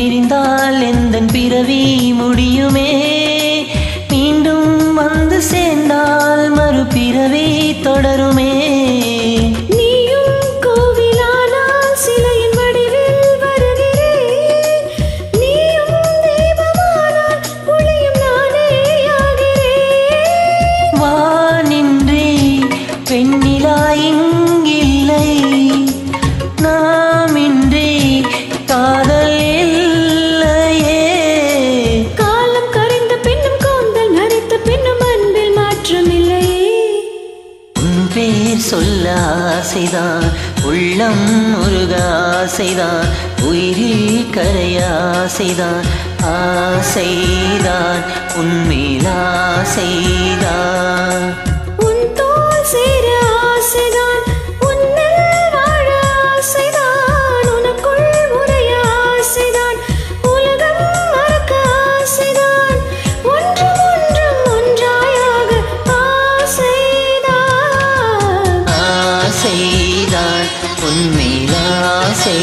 பிரிந்தால் எந்தன் பிறவி முடியுமே, மீண்டும் வந்து சேர்ந்தால் மறுபிறவி தொடருமே. பெண்ணிலா இங்கில்லை, நாமின்றி காதல் இல்லையே. காலம் கரைந்த பின்னும் கூந்தல் நரைத்த பின்னும் அன்பில் மாற்றமில்லையே. உன் பேர் சொல்ல ஆசைதான், உள்ளம் முருக ஆசைதான், உயிரில் கரைய ஆசைதான், ஆசைதான் உன்மேல் ஆசைதான். சேர ஆசைதான், உன்னில் வாழ ஆசைதான், உனக்குள் உரைய ஆசைதான், உலகம் மறக்க ஆசைதான், ஒன்றும் ஒன்றும் ஒன்றாயாக ஆசைதான். ஆசைதான் உன்மேல் ஆசை.